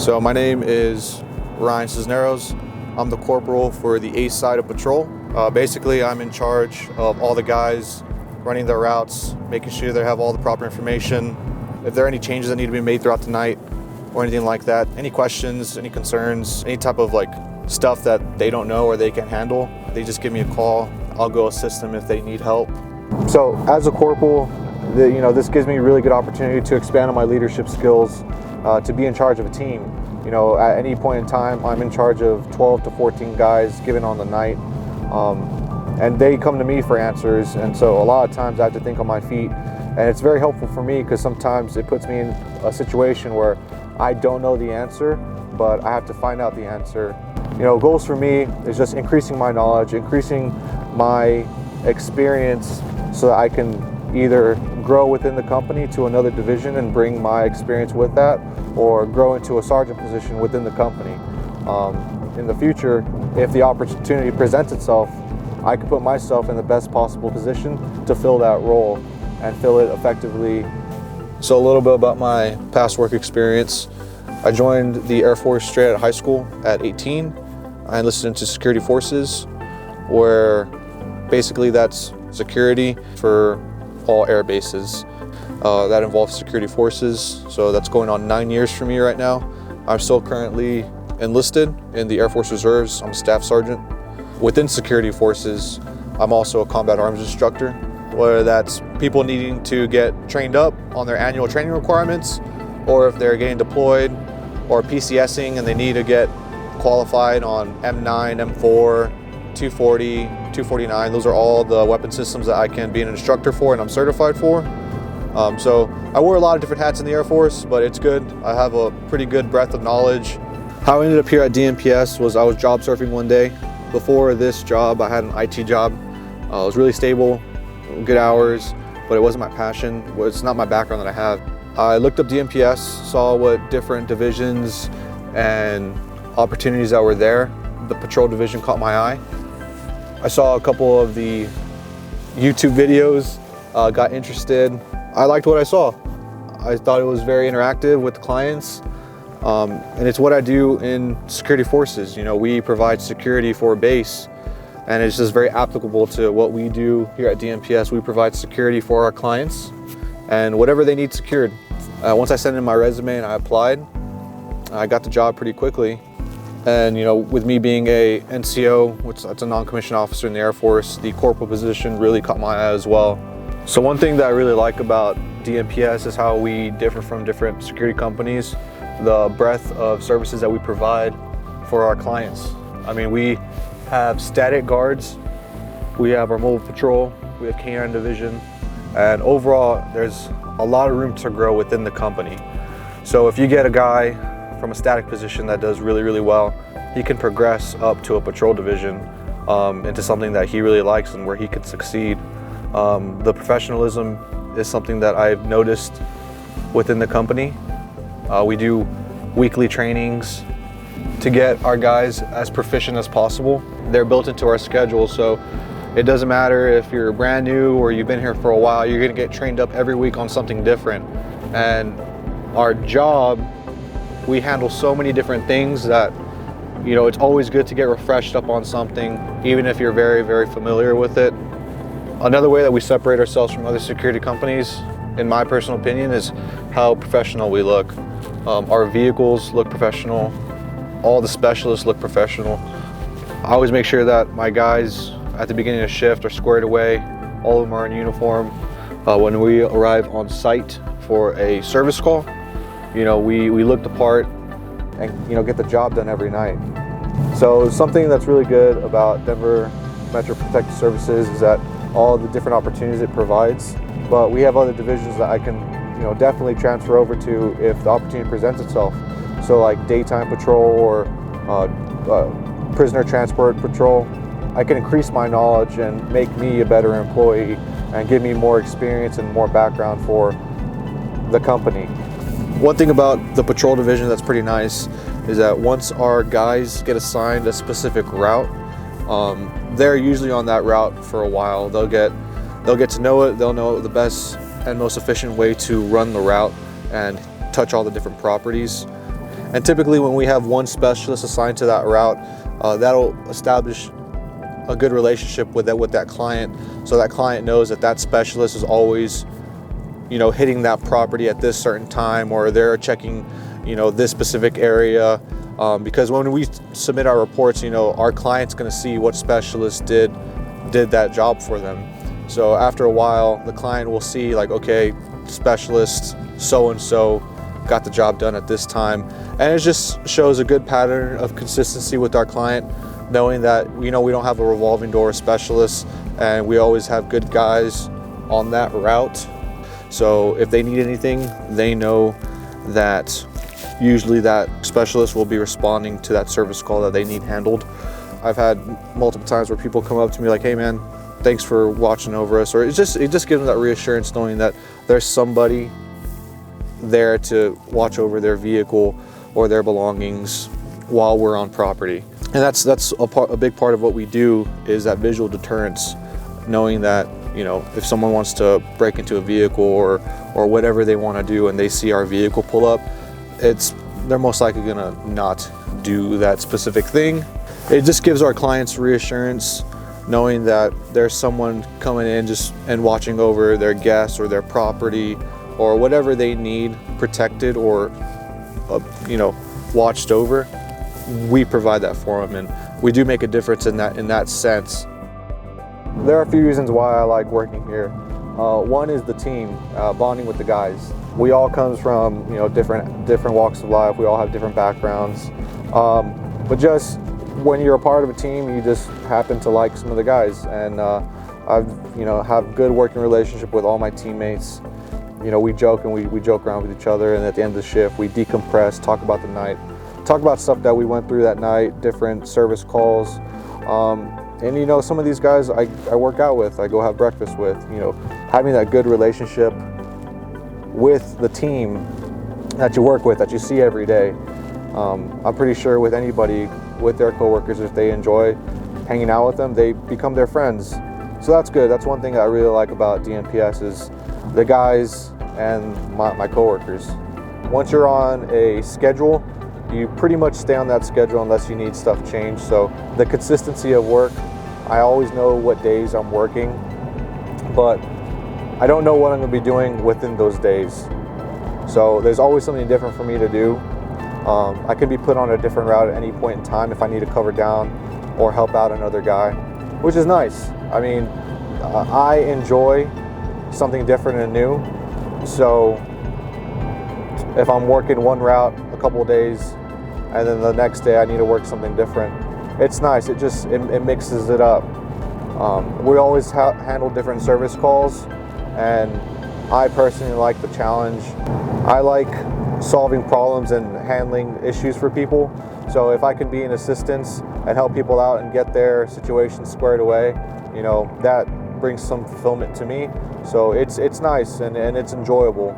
So my name is Cisneros. I'm the corporal for the east side of patrol. Basically, I'm in charge of all the guys running their routes, making sure they have all the proper information. If there are any changes that need to be made throughout the night or anything like that, any questions, any concerns, any type of stuff that they don't know or they can't handle, they just give me a call. I'll go assist them if they need help. So as a corporal, this gives me a really good opportunity to expand on my leadership skills, to be in charge of a team. At any point in time, I'm in charge of 12 to 14 guys given on the night. And they come to me for answers. And so a lot of times I have to think on my feet. And it's very helpful for me because sometimes it puts me in a situation where I don't know the answer, but I have to find out the answer. Goals for me is just increasing my knowledge, increasing my experience so that I can either grow within the company to another division and bring my experience with that, or grow into a sergeant position within the company. In the future, if the opportunity presents itself, I can put myself in the best possible position to fill that role and fill it effectively. So a little bit about my past work experience. I joined the Air Force straight out of high school at 18. I enlisted into security forces, where basically that's security for all air bases. That involves security forces, so that's going on 9 years for me right now. I'm still currently enlisted in the Air Force Reserves. I'm a staff sergeant. Within security forces, I'm also a combat arms instructor, whether that's people needing to get trained up on their annual training requirements, or if they're getting deployed or PCSing and they need to get qualified on M9, M4, 240, 249. Those are all the weapon systems that I can be an instructor for and I'm certified for. So I wear a lot of different hats in the Air Force, but it's good. I have a pretty good breadth of knowledge. How I ended up here at DMPS was I was job surfing one day. Before this job, I had an IT job. It was really stable, good hours, but it wasn't my passion. It's not my background that I have. I looked up DMPS, saw what different divisions and opportunities that were there. The patrol division caught my eye. I saw a couple of the YouTube videos, got interested. I liked what I saw. I thought it was very interactive with the clients. And it's what I do in security forces. We provide security for a base, and it's just very applicable to what we do here at DMPS. We provide security for our clients and whatever they need secured. Once I sent in my resume and I applied, I got the job pretty quickly. And with me being a NCO, which that's a non-commissioned officer in the Air Force, the corporal position really caught my eye as well. So one thing that I really like about DMPS is how we differ from different security companies, the breadth of services that we provide for our clients. We have static guards, we have our mobile patrol, we have canine division, and overall there's a lot of room to grow within the company. So if you get a guy from a static position that does really, really well, he can progress up to a patrol division into something that he really likes and where he can succeed. The professionalism is something that I've noticed within the company. We do weekly trainings to get our guys as proficient as possible. They're built into our schedule, so it doesn't matter if you're brand new or you've been here for a while, you're gonna get trained up every week on something different. And our job, we handle so many different things that it's always good to get refreshed up on something, even if you're very, very familiar with it. Another way that we separate ourselves from other security companies, in my personal opinion, is how professional we look. Our vehicles look professional. All the specialists look professional. I always make sure that my guys at the beginning of shift are squared away. All of them are in uniform. When we arrive on site for a service call, we look the part and get the job done every night. So something that's really good about Denver Metro Protective Services is that all the different opportunities it provides, but we have other divisions that I can definitely transfer over to if the opportunity presents itself. So like daytime patrol or prisoner transport patrol, I can increase my knowledge and make me a better employee and give me more experience and more background for the company. One thing about the patrol division that's pretty nice is that once our guys get assigned a specific route, they're usually on that route for a while. They'll get to know it, they'll know the best and most efficient way to run the route and touch all the different properties. And typically when we have one specialist assigned to that route, that'll establish a good relationship with that client, so that client knows that that specialist is always, hitting that property at this certain time, or they're checking, this specific area. Because when we submit our reports, our client's going to see what specialist did that job for them. So after a while, the client will see like, okay, specialist so-and-so got the job done at this time. And it just shows a good pattern of consistency with our client, knowing that, we don't have a revolving door of specialists, and we always have good guys on that route. So if they need anything, they know that usually that specialist will be responding to that service call that they need handled. I've had multiple times where people come up to me like, hey man, thanks for watching over us. Or it just gives them that reassurance, knowing that there's somebody there to watch over their vehicle or their belongings while we're on property. And that's a big part of what we do, is that visual deterrence, knowing that, if someone wants to break into a vehicle or whatever they want to do, and they see our vehicle pull up, they're most likely gonna not do that specific thing. It just gives our clients reassurance, knowing that there's someone coming in and watching over their guests or their property or whatever they need protected or watched over. We provide that for them, and we do make a difference in that sense. There are a few reasons why I like working here. One is the team, bonding with the guys. We all come from different walks of life. We all have different backgrounds, but just when you're a part of a team, you just happen to like some of the guys. And I've have good working relationship with all my teammates. We joke and we joke around with each other, and at the end of the shift, we decompress, talk about the night, talk about stuff that we went through that night, different service calls. And some of these guys I work out with, I go have breakfast with. Having that good relationship with the team that you work with, that you see every day. I'm pretty sure with anybody, with their coworkers, if they enjoy hanging out with them, they become their friends. So that's good. That's one thing I really like about DMPS, is the guys and my coworkers. Once you're on a schedule, you pretty much stay on that schedule unless you need stuff changed. So the consistency of work, I always know what days I'm working, but I don't know what I'm going to be doing within those days. So there's always something different for me to do. I can be put on a different route at any point in time if I need to cover down or help out another guy, which is nice. I mean, I enjoy something different and new. So if I'm working one route a couple of days and then the next day I need to work something different, it's nice. It mixes it up. We always handle different service calls, and I personally like the challenge. I like solving problems and handling issues for people. So if I can be an assistance and help people out and get their situation squared away, that brings some fulfillment to me. So it's nice and it's enjoyable.